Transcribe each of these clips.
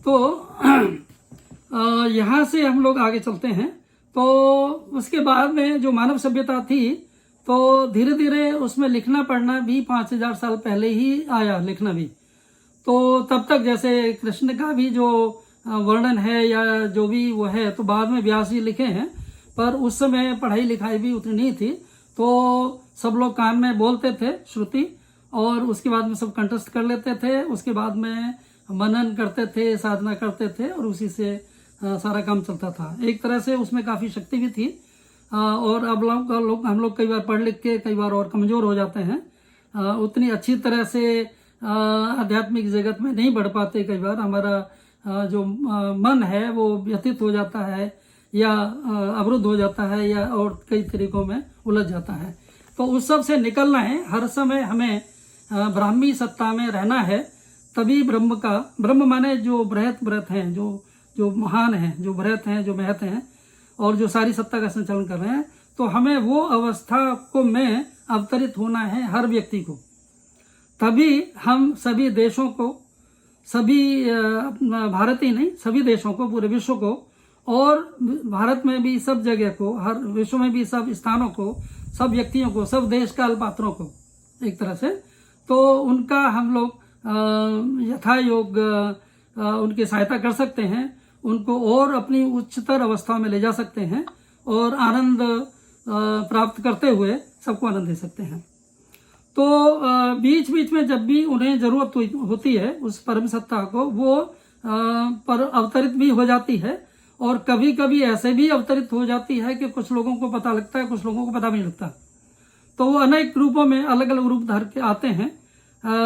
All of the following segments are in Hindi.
तो यहाँ से हम लोग आगे चलते हैं। तो उसके बाद में जो मानव सभ्यता थी, तो धीरे धीरे उसमें लिखना पढ़ना भी 5000 साल पहले ही आया, लिखना भी। तो तब तक जैसे कृष्ण का भी जो वर्णन है या जो भी वो है, तो बाद में व्यास जी लिखे हैं, पर उस समय पढ़ाई लिखाई भी उतनी नहीं थी, तो सब लोग कान में बोलते थे श्रुति, और उसके बाद में सब कंठस्थ कर लेते थे। उसके बाद में मनन करते थे, साधना करते थे, और उसी से सारा काम चलता था। एक तरह से उसमें काफ़ी शक्ति भी थी। और अब हम लोग कई बार पढ़ लिख के कई बार और कमज़ोर हो जाते हैं, उतनी अच्छी तरह से आध्यात्मिक जगत में नहीं बढ़ पाते। कई बार हमारा जो मन है वो व्यथित हो जाता है, या अवरुद्ध हो जाता है, या और कई तरीकों में उलझ जाता है। तो उस सब से निकलना है। हर समय हमें ब्राह्मी सत्ता में रहना है, तभी ब्रह्म माने जो बृहत हैं, जो महान हैं, जो बृहत हैं, जो महत हैं, और जो सारी सत्ता का संचालन कर रहे हैं। तो हमें वो अवस्था को में अवतरित होना है हर व्यक्ति को। तभी हम सभी देशों को, सभी भारत ही नहीं, सभी देशों को, पूरे विश्व को, और भारत में भी सब जगह को, हर विश्व में भी सब स्थानों को, सब व्यक्तियों को, सब देश काल पात्रों को एक तरह से, तो उनका हम लोग यथा योग उनकी सहायता कर सकते हैं, उनको और अपनी उच्चतर अवस्था में ले जा सकते हैं, और आनंद प्राप्त करते हुए सबको आनंद दे सकते हैं। तो बीच बीच में जब भी उन्हें जरूरत होती है उस परम सत्ता को, वो पर अवतरित भी हो जाती है, और कभी कभी ऐसे भी अवतरित हो जाती है कि कुछ लोगों को पता लगता है, कुछ लोगों को पता भी नहीं लगता। तो वो अनेक रूपों में अलग अलग रूप धार के आते हैं,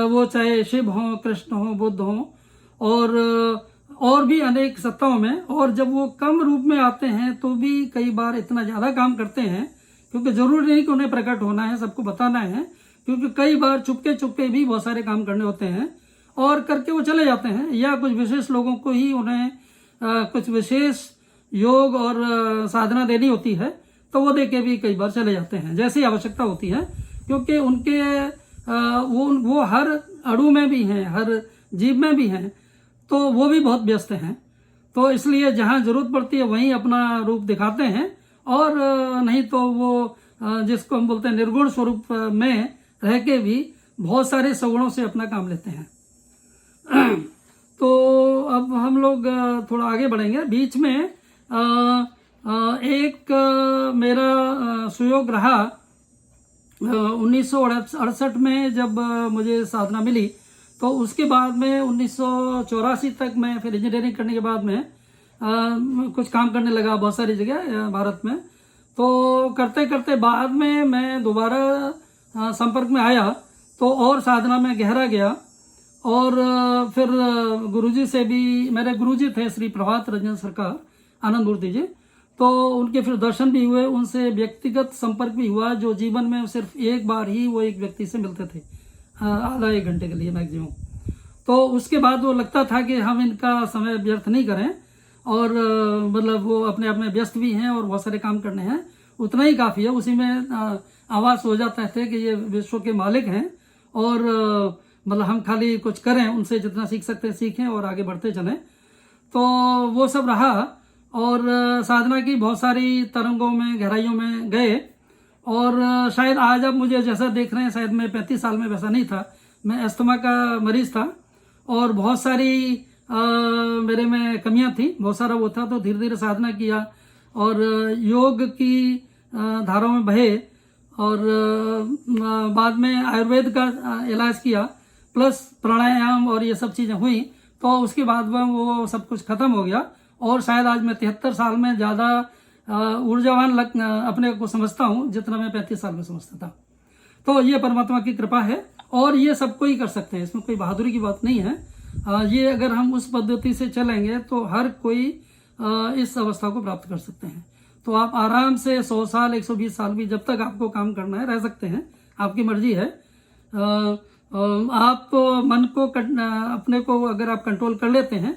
वो चाहे शिव हो, कृष्ण हो, बुद्ध हो, और भी अनेक सत्ताओं में। और जब वो कम रूप में आते हैं तो भी कई बार इतना ज़्यादा काम करते हैं, क्योंकि जरूरी नहीं कि उन्हें प्रकट होना है, सबको बताना है, क्योंकि कई बार चुपके चुपके भी बहुत सारे काम करने होते हैं, और करके वो चले जाते हैं। या कुछ विशेष लोगों को ही उन्हें कुछ विशेष योग और साधना देनी होती है, तो वो दे के भी कई बार चले जाते हैं, जैसी आवश्यकता होती है। क्योंकि उनके वो हर अणु में भी हैं, हर जीव में भी हैं, तो वो भी बहुत व्यस्त हैं। तो इसलिए जहाँ जरूरत पड़ती है वहीं अपना रूप दिखाते हैं, और नहीं तो वो जिसको हम बोलते हैं निर्गुण स्वरूप में रह के भी बहुत सारे सगुणों से अपना काम लेते हैं। तो अब हम लोग थोड़ा आगे बढ़ेंगे। बीच में एक मेरा सुयोग रहा 1968 में, जब मुझे साधना मिली, तो उसके बाद में 1984 तक मैं फिर इंजीनियरिंग करने के बाद में कुछ काम करने लगा बहुत सारी जगह भारत में। तो करते करते बाद में मैं दोबारा संपर्क में आया, तो और साधना में गहरा गया। और फिर गुरुजी से भी, मेरे गुरुजी थे श्री प्रभात रंजन सरकार आनंद मूर्ति जी, तो उनके फिर दर्शन भी हुए, उनसे व्यक्तिगत संपर्क भी हुआ, जो जीवन में सिर्फ एक बार ही वो एक व्यक्ति से मिलते थे, आधा एक घंटे के लिए मैक्सिमम। तो उसके बाद वो लगता था कि हम इनका समय व्यर्थ नहीं करें, और मतलब वो अपने आप में व्यस्त भी हैं और बहुत सारे काम करने हैं, उतना ही काफ़ी है। उसी में आवाज़ हो जाता है कि ये विश्व के मालिक हैं, और मतलब हम खाली कुछ करें, उनसे जितना सीख सकते हैं सीखें और आगे बढ़ते चलें। तो वो सब रहा, और साधना की बहुत सारी तरंगों में, गहराइयों में गए। और शायद आज आप मुझे जैसा देख रहे हैं, शायद मैं 35 साल में वैसा नहीं था। मैं अस्थमा का मरीज था, और बहुत सारी मेरे में कमियां थी, बहुत सारा वो था। तो धीरे धीरे साधना किया, और योग की धाराओं में बहे, और बाद में आयुर्वेद का इलाज किया, प्लस प्राणायाम और ये सब चीज़ें हुई। तो उसके बाद में वो सब कुछ खत्म हो गया, और शायद आज मैं 73 साल में ज़्यादा ऊर्जावान अपने को समझता हूँ जितना मैं 35 साल में समझता था। तो ये परमात्मा की कृपा है, और ये सबको ही कर सकते हैं, इसमें कोई बहादुरी की बात नहीं है। ये अगर हम उस पद्धति से चलेंगे तो हर कोई इस अवस्था को प्राप्त कर सकते हैं। तो आप आराम से 100 साल, 120 साल भी, जब तक आपको काम करना है, रह सकते हैं, आपकी मर्जी है। आप मन को अपने को अगर आप कंट्रोल कर लेते हैं,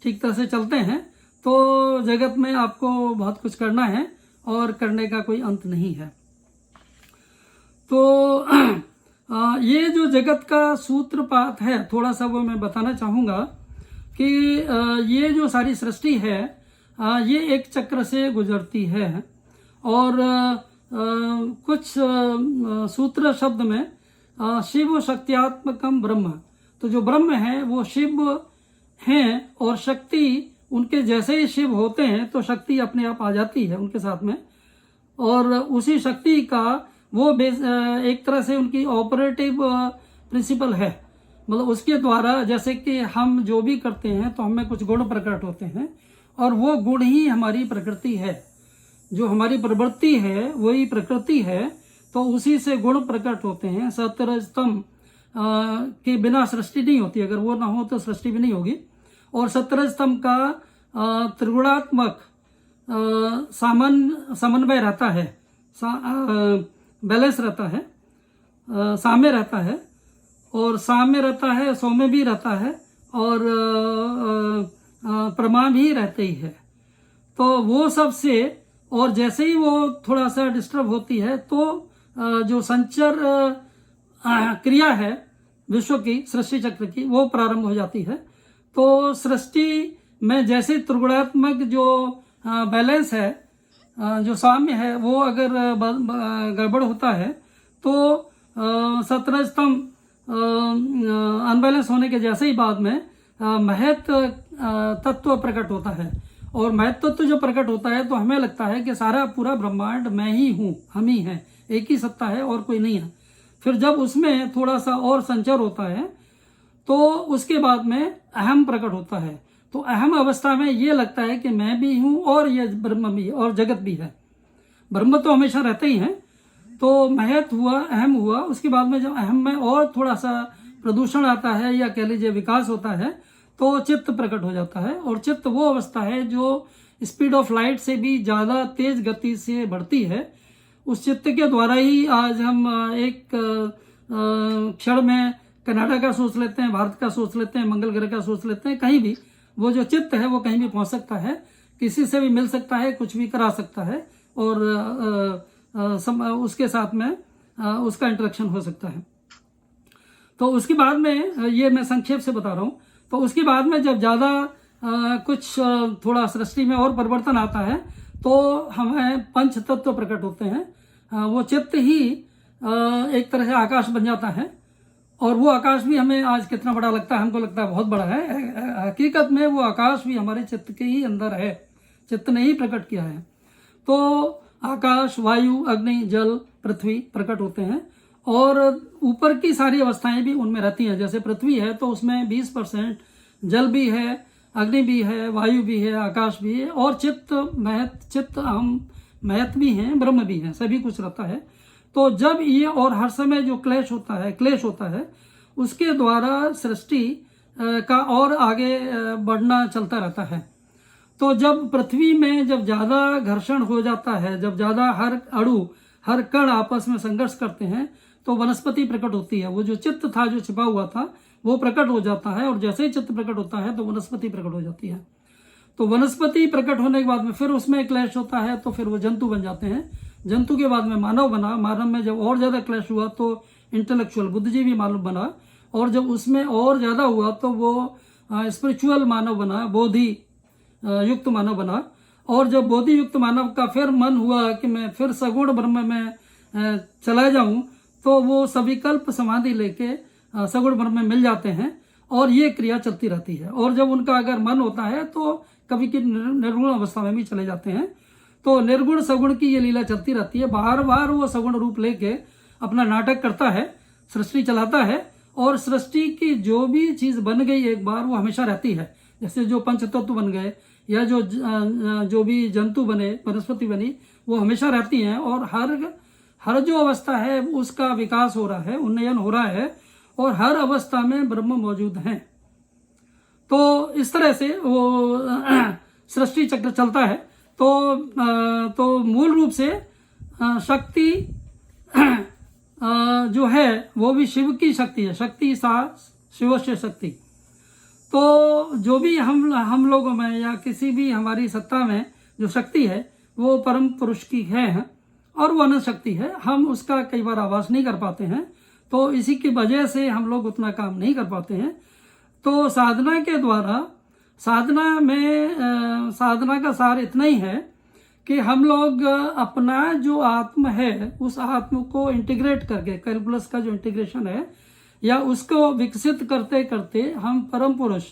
ठीक तरह से चलते हैं, तो जगत में आपको बहुत कुछ करना है, और करने का कोई अंत नहीं है। तो ये जो जगत का सूत्रपात है, थोड़ा सा वो मैं बताना चाहूँगा कि ये जो सारी सृष्टि है ये एक चक्र से गुजरती है। और कुछ सूत्र शब्द में शिव शक्त्यात्मकम ब्रह्म, तो जो ब्रह्म है वो शिव हैं और शक्ति उनके जैसे ही शिव होते हैं तो शक्ति अपने आप आ जाती है उनके साथ में। और उसी शक्ति का वो एक तरह से उनकी ऑपरेटिव प्रिंसिपल है, मतलब उसके द्वारा जैसे कि हम जो भी करते हैं तो हमें कुछ गुण प्रकट होते हैं और वो गुण ही हमारी प्रकृति है। जो हमारी प्रवृत्ति है वही प्रकृति है, तो उसी से गुण प्रकट होते हैं। सतरजतम के बिना सृष्टि नहीं होती, अगर वो ना हो तो सृष्टि भी नहीं होगी। और सतरजतम का त्रिगुणात्मक समन्वय रहता है, बैलेंस रहता है, साम्य रहता है, और साम्य रहता है, सौम्य भी रहता है, और प्रमाण भी रहते ही है। तो वो सब से, और जैसे ही वो थोड़ा सा डिस्टर्ब होती है तो जो संचर क्रिया है विश्व की, सृष्टि चक्र की, वो प्रारंभ हो जाती है। तो सृष्टि में जैसे त्रिगुणात्मक जो बैलेंस है, जो साम्य है, वो अगर गड़बड़ होता है तो सतरजतम अनबैलेंस होने के जैसे ही बाद में महत तत्व प्रकट होता है। और महत तत्व जो प्रकट होता है तो हमें लगता है कि सारा पूरा ब्रह्मांड मैं ही हूँ, हम ही हैं, एक ही सत्ता है और कोई नहीं है। फिर जब उसमें थोड़ा सा और संचर होता है तो उसके बाद में अहम प्रकट होता है। तो अहम अवस्था में ये लगता है कि मैं भी हूँ और ये ब्रह्म भी और जगत भी है। ब्रह्म तो हमेशा रहते ही हैं। तो महत हुआ, अहम हुआ, उसके बाद में जब अहम में और थोड़ा सा प्रदूषण आता है या कह लीजिए विकास होता है तो चित्त प्रकट हो जाता है। और चित्त वो अवस्था है जो स्पीड ऑफ लाइट से भी ज़्यादा तेज गति से बढ़ती है। उस चित्त के द्वारा ही आज हम एक क्षण में कनाडा का सोच लेते हैं, भारत का सोच लेते हैं, मंगल ग्रह का सोच लेते हैं, कहीं भी वो जो चित्त है वो कहीं भी पहुंच सकता है, किसी से भी मिल सकता है, कुछ भी करा सकता है, और उसके साथ में उसका इंटरेक्शन हो सकता है। तो उसके बाद में ये मैं संक्षेप से बता रहा हूँ। तो उसके बाद में जब ज़्यादा कुछ थोड़ा सृष्टि में और परिवर्तन आता है तो हमें पंच तत्व प्रकट होते हैं। वो चित्त ही एक तरह से आकाश बन जाता है। और वो आकाश भी हमें आज कितना बड़ा लगता है, हमको लगता है बहुत बड़ा है, हकीकत में वो आकाश भी हमारे चित्त के ही अंदर है, चित्त ने ही प्रकट किया है। तो आकाश, वायु, अग्नि, जल, पृथ्वी प्रकट होते हैं। और ऊपर की सारी अवस्थाएं भी उनमें रहती हैं। जैसे पृथ्वी है तो उसमें 20% जल भी है, अग्नि भी है, वायु भी है, आकाश भी है, और चित्त, महत, चित्त, अहम, महत भी हैं, ब्रह्म भी हैं, सभी कुछ रहता है। तो जब ये और हर समय जो क्लेश होता है उसके द्वारा सृष्टि का और आगे बढ़ना चलता रहता है। तो जब पृथ्वी में जब ज़्यादा घर्षण हो जाता है, जब ज़्यादा हर अणु, हर कण आपस में संघर्ष करते हैं तो वनस्पति प्रकट होती है। वो जो चित्त था, जो छिपा हुआ था, वो प्रकट हो जाता है। और जैसे ही चित्त प्रकट होता है तो वनस्पति प्रकट हो जाती है। तो वनस्पति प्रकट होने के बाद में फिर उसमें क्लेश होता है तो फिर वो जंतु बन जाते हैं। जंतु के बाद में मानव बना। मानव में जब और ज़्यादा क्लेश हुआ तो इंटेलेक्चुअल, बुद्धिजीवी मानव बना। और जब उसमें और ज़्यादा हुआ तो वो स्पिरिचुअल मानव बना, बोधि युक्त मानव बना। और जब बोधि युक्त मानव का फिर मन हुआ कि मैं फिर सगुण ब्रह्म में चला जाऊं, तो वो सविकल्प समाधि लेके सगुण ब्रह्म में मिल जाते हैं। और ये क्रिया चलती रहती है। और जब उनका अगर मन होता है तो कभी की निर्गुण अवस्था में भी चले जाते हैं। तो निर्गुण सगुण की ये लीला चलती रहती है। बार बार वो सगुण रूप लेके अपना नाटक करता है, सृष्टि चलाता है। और सृष्टि की जो भी चीज़ बन गई एक बार, वो हमेशा रहती है। जैसे जो पंचतत्व बन गए या जो भी जंतु बने, वनस्पति बनी, वो हमेशा रहती हैं। और हर जो अवस्था है उसका विकास हो रहा है, उन्नयन हो रहा है, और हर अवस्था में ब्रह्म मौजूद हैं। तो इस तरह से वो सृष्टि चक्र चलता है। तो मूल रूप से शक्ति जो है वो भी शिव की शक्ति है। शक्ति सा शिवस्य शक्ति। तो जो भी हम लोगों में या किसी भी हमारी सत्ता में जो शक्ति है वो परम पुरुष की है और वो अनंत शक्ति है। हम उसका कई बार आभास नहीं कर पाते हैं, तो इसी की वजह से हम लोग उतना काम नहीं कर पाते हैं। तो साधना के द्वारा साधना में साधना का सार इतना ही है कि हम लोग अपना जो आत्म है उस आत्म को इंटीग्रेट करके, कैलकुलस का जो इंटीग्रेशन है या उसको विकसित करते करते हम परम पुरुष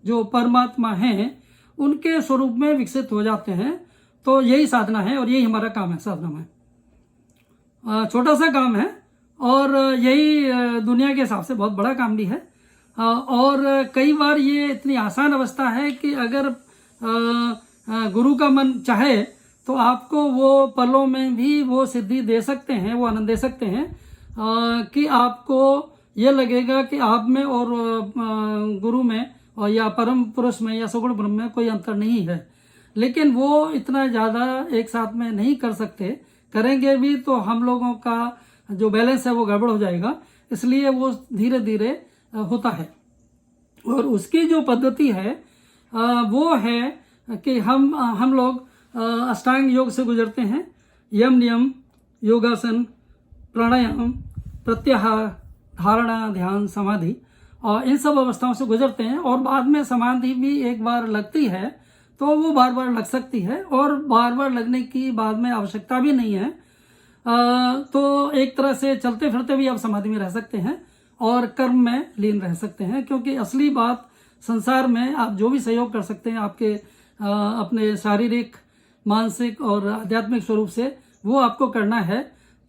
जो परमात्मा हैं उनके स्वरूप में विकसित हो जाते हैं। तो यही साधना है और यही हमारा काम है साधना में। छोटा सा काम है और यही दुनिया के हिसाब से बहुत बड़ा काम भी है। और कई बार ये इतनी आसान अवस्था है कि अगर गुरु का मन चाहे तो आपको वो पलों में भी वो सिद्धि दे सकते हैं, वो आनंद दे सकते हैं कि आपको ये लगेगा कि आप में और गुरु में और या परम पुरुष में या सगुण ब्रह्म में कोई अंतर नहीं है। लेकिन वो इतना ज़्यादा एक साथ में नहीं कर सकते, करेंगे भी तो हम लोगों का जो बैलेंस है वो गड़बड़ हो जाएगा, इसलिए वो धीरे धीरे होता है। और उसकी जो पद्धति है वो है कि हम लोग अष्टांग योग से गुजरते हैं, यम नियम, योगासन, प्राणायाम, प्रत्याहार, धारणा, ध्यान, समाधि और इन सब अवस्थाओं से गुजरते हैं। और बाद में समाधि भी एक बार लगती है तो वो बार बार लग सकती है और बार बार लगने की बाद में आवश्यकता भी नहीं है। तो एक तरह से चलते फिरते भी आप समाधि में रह सकते हैं और कर्म में लीन रह सकते हैं, क्योंकि असली बात संसार में आप जो भी सहयोग कर सकते हैं आपके अपने शारीरिक, मानसिक और आध्यात्मिक स्वरूप से वो आपको करना है।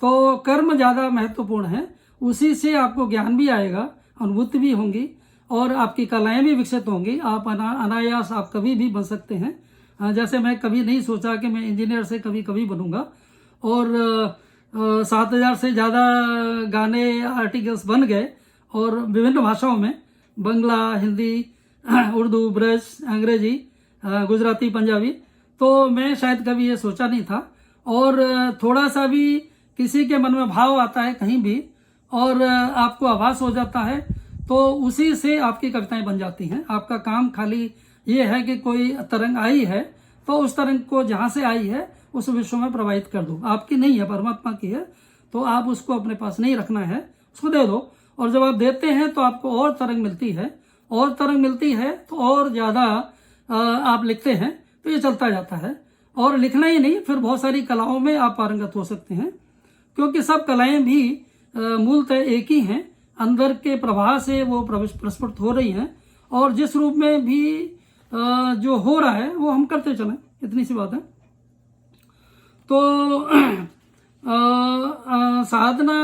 तो कर्म ज़्यादा महत्वपूर्ण है, उसी से आपको ज्ञान भी आएगा, अनुभूति भी होंगी और आपकी कलाएं भी विकसित होंगी। आप अनायास आप कभी भी बन सकते हैं। जैसे मैं कभी नहीं सोचा कि मैं इंजीनियर से कभी बनूंगा और 7,000 से ज़्यादा गाने आर्टिकल्स बन गए और विभिन्न भाषाओं में, बंगला, हिंदी, उर्दू, ब्रज, अंग्रेजी, गुजराती, पंजाबी। तो मैं शायद कभी ये सोचा नहीं था। और थोड़ा सा भी किसी के मन में भाव आता है कहीं भी और आपको आभास हो जाता है तो उसी से आपकी कविताएं बन जाती हैं। आपका काम खाली ये है कि कोई तरंग आई है तो उस तरंग को जहाँ से आई है उस विश्व में प्रवाहित कर दो। आपकी नहीं है, परमात्मा की है, तो आप उसको अपने पास नहीं रखना है, उसको दे दो। और जब आप देते हैं तो आपको और तरंग मिलती है, और तरंग मिलती है तो और ज़्यादा आप लिखते हैं, तो ये चलता जाता है। और लिखना ही नहीं, फिर बहुत सारी कलाओं में आप पारंगत हो सकते हैं, क्योंकि सब कलाएं भी मूलतः एक ही हैं, अंदर के प्रवाह से वो प्रस्फुट हो रही हैं और जिस रूप में भी जो हो रहा है वो हम करते चलें, इतनी सी बात है। तो साधना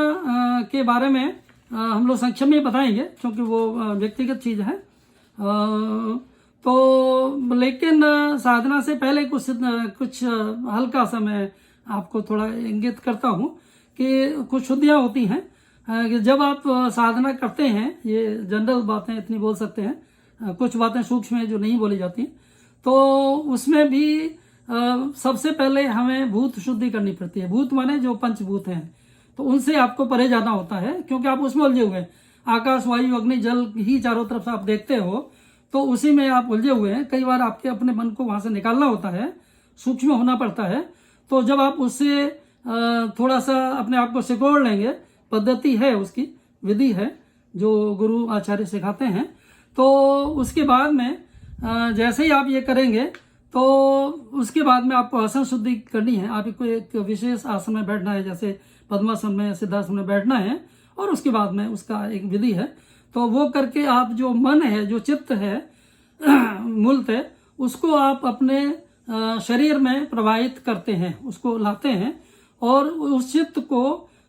के बारे में हम लोग संक्षेप में बताएंगे क्योंकि वो व्यक्तिगत चीज़ है। तो लेकिन साधना से पहले कुछ हल्का सा मैं आपको थोड़ा इंगित करता हूँ कि कुछ शुद्धियाँ होती हैं कि जब आप साधना करते हैं, ये जनरल बातें इतनी बोल सकते हैं, कुछ बातें सूक्ष्म हैं जो नहीं बोली जाती, तो उसमें भी सबसे पहले हमें भूत शुद्धि करनी पड़ती है। भूत माने जो पंचभूत हैं, तो उनसे आपको परे जाना होता है क्योंकि आप उसमें उलझे हुए हैं। आकाश, वायु, अग्नि, जल ही चारों तरफ से आप देखते हो तो उसी में आप उलझे हुए हैं। कई बार आपके अपने मन को वहां से निकालना होता है, सूक्ष्म होना पड़ता है। तो जब आप उससे थोड़ा सा अपने आप को सिकोड़ लेंगे, पद्धति है, उसकी विधि है जो गुरु आचार्य सिखाते हैं, तो उसके बाद में जैसे ही आप ये करेंगे तो उसके बाद में आपको आसन शुद्धि करनी है। आपको एक विशेष आसन में बैठना है, जैसे पद्मासन में, सिद्धासन में बैठना है और उसके बाद में उसका एक विधि है। तो वो करके आप जो मन है, जो चित्त है मूलतः, उसको आप अपने शरीर में प्रवाहित करते हैं, उसको लाते हैं और उस चित्त को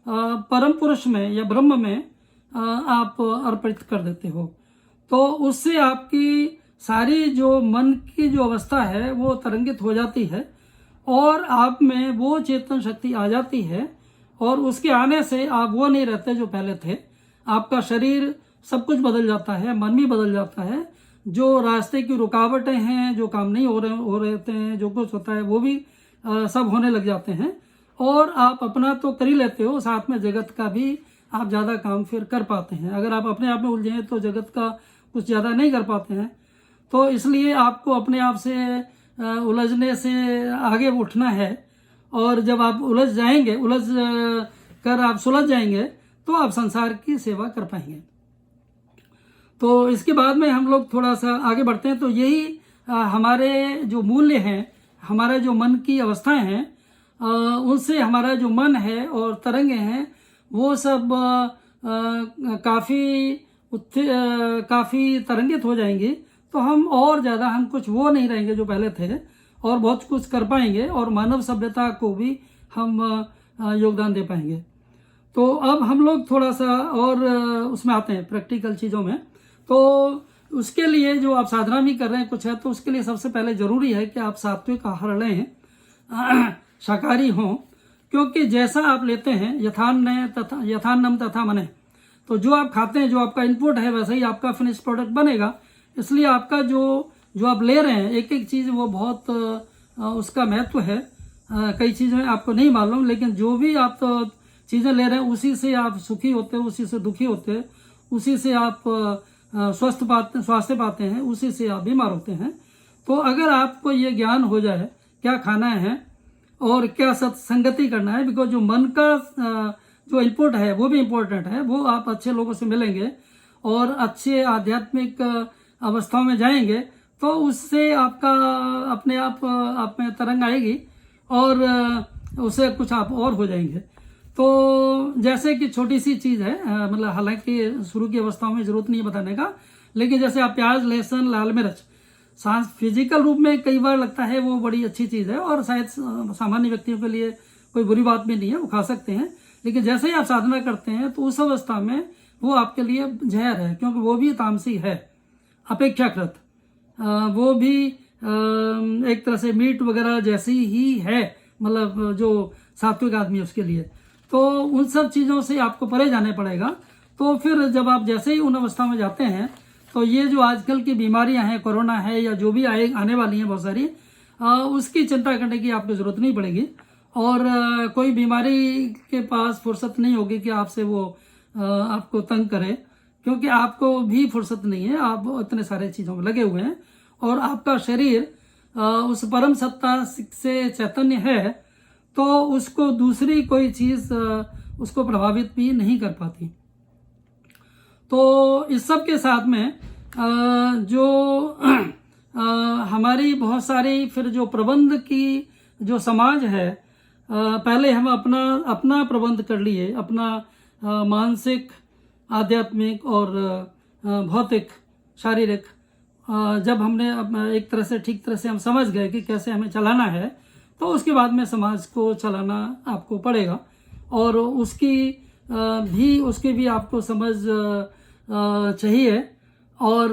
परम पुरुष में या ब्रह्म में आप अर्पित कर देते हो। तो उससे आपकी सारी जो मन की जो अवस्था है वो तरंगित हो जाती है और आप में वो चेतन शक्ति आ जाती है और उसके आने से आप वो नहीं रहते जो पहले थे। आपका शरीर, सब कुछ बदल जाता है, मन भी बदल जाता है। जो रास्ते की रुकावटें हैं, जो काम नहीं हो रहे हैं, जो कुछ होता है वो भी सब होने लग जाते हैं और आप अपना तो कर ही लेते हो, साथ में जगत का भी आप ज़्यादा काम फिर कर पाते हैं। अगर आप अपने आप में उलझे हैं तो जगत का कुछ ज़्यादा नहीं कर पाते हैं। तो इसलिए आपको अपने आप से उलझने से आगे उठना है और जब आप उलझ जाएंगे, उलझ कर आप सुलझ जाएंगे तो आप संसार की सेवा कर पाएंगे। तो इसके बाद में हम लोग थोड़ा सा आगे बढ़ते हैं। तो यही हमारे जो मूल्य हैं, हमारे जो मन की अवस्थाएं हैं, उनसे हमारा जो मन है और तरंगे हैं वो सब काफ़ी तरंगित हो जाएंगी। तो हम और ज़्यादा हम कुछ वो नहीं रहेंगे जो पहले थे, और बहुत कुछ कर पाएंगे और मानव सभ्यता को भी हम योगदान दे पाएंगे। तो अब हम लोग थोड़ा सा और उसमें आते हैं प्रैक्टिकल चीज़ों में। तो उसके लिए जो आप साधना भी कर रहे हैं कुछ है, तो उसके लिए सबसे पहले ज़रूरी है कि आप सात्विक आहार लें, शाकाहारी हों, क्योंकि जैसा आप लेते हैं यथान्नम तथा मने, तो जो आप खाते हैं, जो आपका इनपुट है, वैसे ही आपका फिनिश प्रोडक्ट बनेगा। इसलिए आपका जो आप ले रहे हैं एक एक चीज़ वो बहुत उसका महत्व है। कई चीज़ें आपको नहीं मालूम, लेकिन जो भी आप चीज़ें ले रहे हैं उसी से आप सुखी होते हैं, उसी से दुखी होते हैं, उसी से आप स्वास्थ्य पाते हैं, उसी से आप बीमार होते हैं। तो अगर आपको ये ज्ञान हो जाए क्या खाना है और क्या सत्संगति करना है, बिकॉज जो मन का जो इनपुट है वो भी इम्पोर्टेंट है, वो आप अच्छे लोगों से मिलेंगे और अच्छे आध्यात्मिक अवस्थाओं में जाएंगे, तो उससे आपका अपने आप में तरंग आएगी और उससे कुछ आप और हो जाएंगे। तो जैसे कि छोटी सी चीज़ है, मतलब हालांकि शुरू की अवस्थाओं में ज़रूरत नहीं है बताने का, लेकिन जैसे आप प्याज, लहसुन, लाल मिर्च फिजिकल रूप में कई बार लगता है वो बड़ी अच्छी चीज़ है और शायद सामान्य व्यक्तियों के लिए कोई बुरी बात भी नहीं है, वो खा सकते हैं। लेकिन जैसे ही आप साधना करते हैं तो उस अवस्था में वो आपके लिए जहर है, क्योंकि वो भी तामसी है अपेक्षाकृत। वो भी एक तरह से मीट वगैरह जैसी ही है, मतलब जो सात्विक आदमी है उसके लिए। तो उन सब चीज़ों से आपको परे जाने पड़ेगा। तो फिर जब आप जैसे ही उन अवस्था में जाते हैं तो ये जो आजकल की बीमारियां हैं, कोरोना है या जो भी आने वाली हैं बहुत सारी, उसकी चिंता करने की आपको ज़रूरत नहीं पड़ेगी और कोई बीमारी के पास फुर्सत नहीं होगी कि आपसे वो आपको तंग करे, क्योंकि आपको भी फुर्सत नहीं है, आप इतने सारे चीज़ों में लगे हुए हैं और आपका शरीर उस परम सत्ता से चैतन्य है, तो उसको दूसरी कोई चीज़ उसको प्रभावित भी नहीं कर पाती। तो इस सब के साथ में जो हमारी बहुत सारी फिर जो प्रबंध की जो समाज है, पहले हम अपना प्रबंध कर लिए, अपना मानसिक, आध्यात्मिक और भौतिक, शारीरिक। जब हमने एक तरह से ठीक तरह से हम समझ गए कि कैसे हमें चलाना है, तो उसके बाद में समाज को चलाना आपको पड़ेगा और उसकी भी आपको समझ चाहिए। और